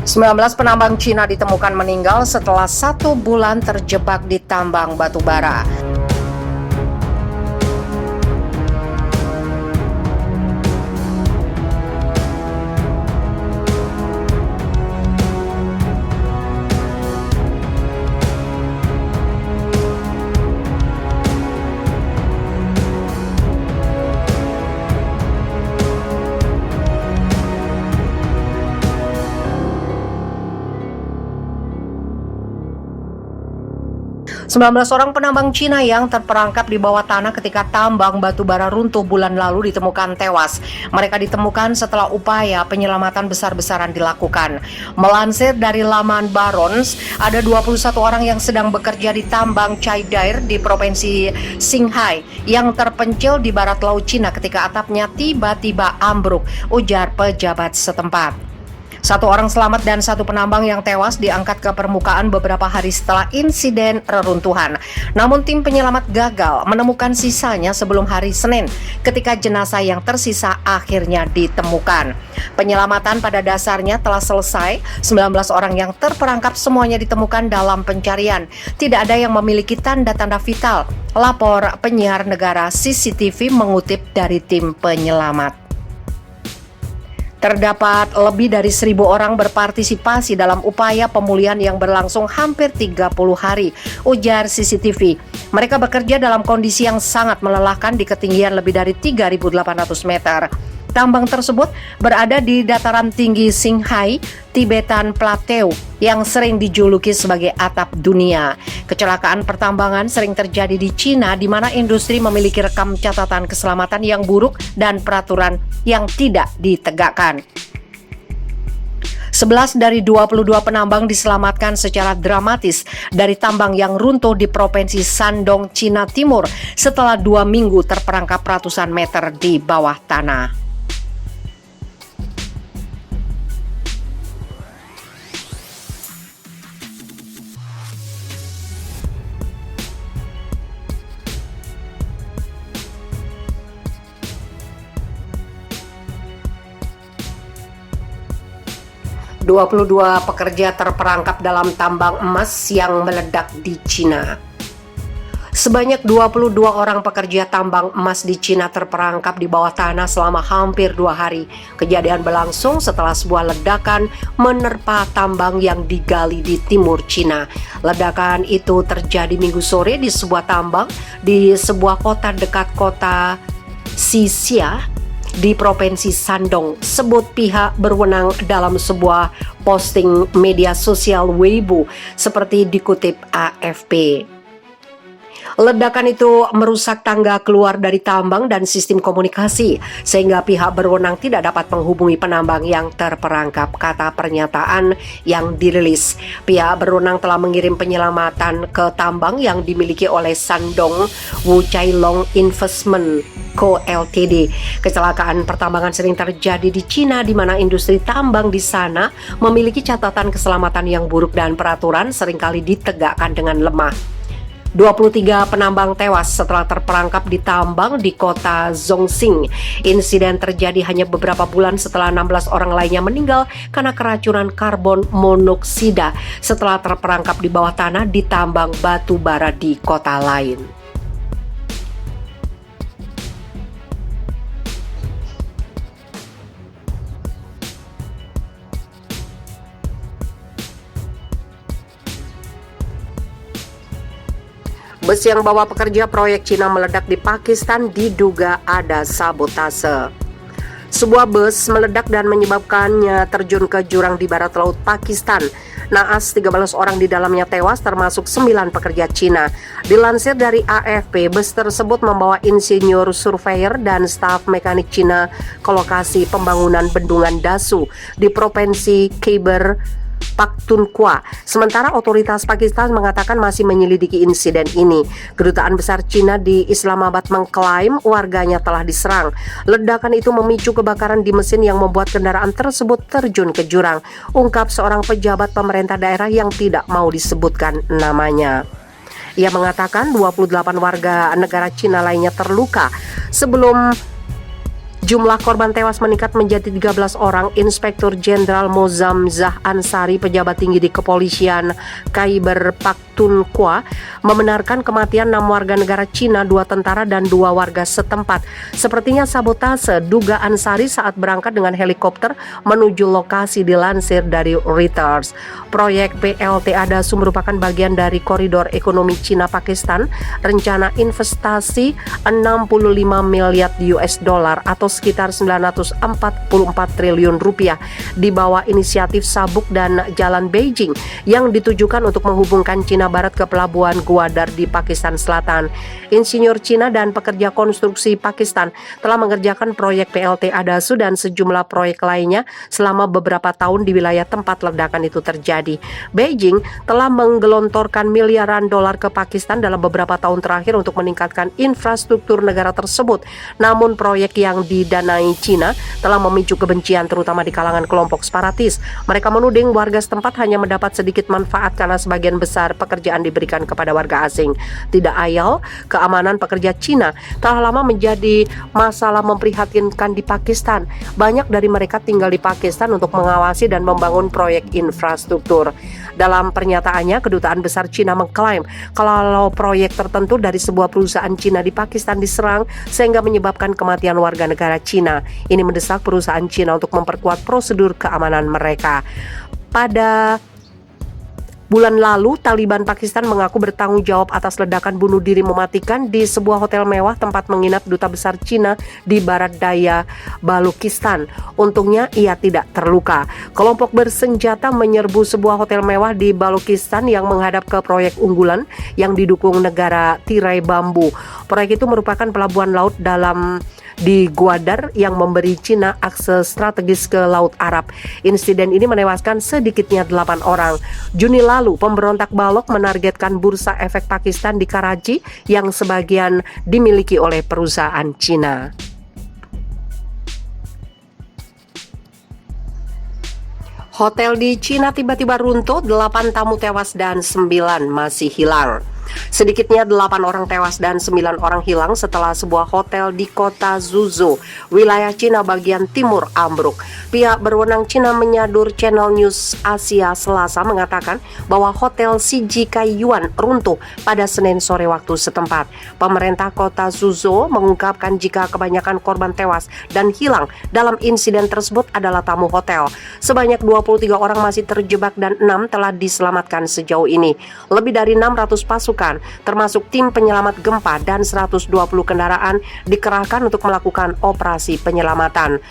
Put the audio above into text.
19 penambang Cina ditemukan meninggal setelah 1 bulan terjebak di tambang batu bara. Sembilan 19 orang penambang Cina yang terperangkap di bawah tanah ketika tambang batu bara runtuh bulan lalu ditemukan tewas. Mereka ditemukan setelah upaya penyelamatan besar-besaran dilakukan. Melansir dari laman Barons, ada 21 orang yang sedang bekerja di tambang Chaidair di provinsi Qinghai yang terpencil di barat laut Cina ketika atapnya tiba-tiba ambruk, ujar pejabat setempat. 1 orang selamat dan 1 penambang yang tewas diangkat ke permukaan beberapa hari setelah insiden reruntuhan. Namun tim penyelamat gagal menemukan sisanya sebelum hari Senin ketika jenazah yang tersisa akhirnya ditemukan. Penyelamatan pada dasarnya telah selesai. 19 orang yang terperangkap semuanya ditemukan dalam pencarian. Tidak ada yang memiliki tanda-tanda vital, lapor penyiar negara CCTV mengutip dari tim penyelamat. Terdapat lebih dari 1.000 orang berpartisipasi dalam upaya pemulihan yang berlangsung hampir 30 hari, ujar CCTV. Mereka bekerja dalam kondisi yang sangat melelahkan di ketinggian lebih dari 3.800 meter. Tambang tersebut berada di dataran tinggi Qinghai, Tibetan Plateau, yang sering dijuluki sebagai atap dunia. Kecelakaan pertambangan sering terjadi di Cina, di mana industri memiliki rekam catatan keselamatan yang buruk dan peraturan yang tidak ditegakkan. 11 dari 22 penambang diselamatkan secara dramatis dari tambang yang runtuh di Provinsi Shandong, Cina Timur setelah 2 minggu terperangkap ratusan meter di bawah tanah. ...22 pekerja terperangkap dalam tambang emas yang meledak di Cina. Sebanyak 22 orang pekerja tambang emas di Cina terperangkap di bawah tanah selama hampir 2 hari. Kejadian berlangsung setelah sebuah ledakan menerpa tambang yang digali di timur Cina. Ledakan itu terjadi Minggu sore di sebuah tambang di sebuah kota dekat kota Xixia di Provinsi Shandong, sebut pihak berwenang dalam sebuah posting media sosial Weibo, seperti dikutip AFP. Ledakan itu merusak tangga keluar dari tambang dan sistem komunikasi, sehingga pihak berwenang tidak dapat menghubungi penambang yang terperangkap, kata pernyataan yang dirilis. Pihak berwenang telah mengirim penyelamatan ke tambang yang dimiliki oleh Shandong Wucailong Investment Co Ltd. Kecelakaan pertambangan sering terjadi di Cina, di mana industri tambang di sana memiliki catatan keselamatan yang buruk dan peraturan seringkali ditegakkan dengan lemah. 23 penambang tewas setelah terperangkap di tambang di kota Zhongxing. Insiden terjadi hanya beberapa bulan setelah 16 orang lainnya meninggal karena keracunan karbon monoksida setelah terperangkap di bawah tanah di tambang batu bara di kota lain. Bus yang bawa pekerja proyek Cina meledak di Pakistan diduga ada sabotase. Sebuah bus meledak dan menyebabkannya terjun ke jurang di barat laut Pakistan. Naas 13 orang di dalamnya tewas, termasuk 9 pekerja Cina. Dilansir dari AFP, bus tersebut membawa insinyur surveyor dan staf mekanik Cina ke lokasi pembangunan bendungan Dasu di Provinsi Khyber Pakhtunkhwa. Sementara otoritas Pakistan mengatakan masih menyelidiki insiden ini. Kedutaan besar Cina di Islamabad mengklaim warganya telah diserang. Ledakan itu memicu kebakaran di mesin yang membuat kendaraan tersebut terjun ke jurang, ungkap seorang pejabat pemerintah daerah yang tidak mau disebutkan namanya. Ia mengatakan 28 warga negara Cina lainnya terluka sebelum Jumlah korban tewas meningkat menjadi 13 orang. Inspektur Jenderal Mozammil Ansari, pejabat tinggi di kepolisian Khyber Pakhtunkhwa, membenarkan kematian 6 warga negara Cina, 2 tentara dan 2 warga setempat. Sepertinya sabotase, duga Ansari saat berangkat dengan helikopter menuju lokasi, dilansir dari Reuters. Proyek PLT Adasu merupakan bagian dari koridor ekonomi Cina-Pakistan, rencana investasi 65 miliar US dollar atau sekitar 944 triliun rupiah di bawah inisiatif Sabuk dan Jalan Beijing yang ditujukan untuk menghubungkan Cina Barat ke pelabuhan Gwadar di Pakistan Selatan. Insinyur Cina dan pekerja konstruksi Pakistan telah mengerjakan proyek PLT Adasu dan sejumlah proyek lainnya selama beberapa tahun di wilayah tempat ledakan itu terjadi. Beijing telah menggelontorkan miliaran dolar ke Pakistan dalam beberapa tahun terakhir untuk meningkatkan infrastruktur negara tersebut. Namun proyek yang didanai Cina telah memicu kebencian terutama di kalangan kelompok separatis. Mereka menuding warga setempat hanya mendapat sedikit manfaat karena sebagian besar pekerjaan diberikan kepada warga asing. Tidak ayal, keamanan pekerja Cina telah lama menjadi masalah memprihatinkan di Pakistan. Banyak dari mereka tinggal di Pakistan untuk mengawasi dan membangun proyek infrastruktur. Dalam pernyataannya, Kedutaan Besar Cina mengklaim kalau proyek tertentu dari sebuah perusahaan Cina di Pakistan diserang sehingga menyebabkan kematian warga negara Cina. Ini mendesak perusahaan Cina untuk memperkuat prosedur keamanan mereka. Pada bulan lalu, Taliban Pakistan mengaku bertanggung jawab atas ledakan bunuh diri mematikan di sebuah hotel mewah tempat menginap Duta Besar Cina di barat daya Balochistan. Untungnya ia tidak terluka. Kelompok bersenjata menyerbu sebuah hotel mewah di Balochistan yang menghadap ke proyek unggulan yang didukung negara tirai bambu. Proyek itu merupakan pelabuhan laut di Gwadar yang memberi Cina akses strategis ke Laut Arab. Insiden ini menewaskan sedikitnya 8 orang. Juni lalu, pemberontak Balok menargetkan bursa efek Pakistan di Karachi yang sebagian dimiliki oleh perusahaan Cina. Hotel di Cina tiba-tiba runtuh, 8 tamu tewas dan 9 masih hilang. Sedikitnya 8 orang tewas dan 9 orang hilang setelah sebuah hotel di kota Zhuzhou, wilayah Cina bagian timur ambruk. Pihak berwenang Cina menyadur Channel News Asia Selasa mengatakan bahwa hotel CJ Yuan runtuh pada Senin sore waktu setempat. Pemerintah kota Zhuzhou mengungkapkan jika kebanyakan korban tewas dan hilang dalam insiden tersebut adalah tamu hotel. Sebanyak 23 orang masih terjebak dan 6 telah diselamatkan sejauh ini. Lebih dari 600 pasukan termasuk tim penyelamat gempa dan 120 kendaraan dikerahkan untuk melakukan operasi penyelamatan.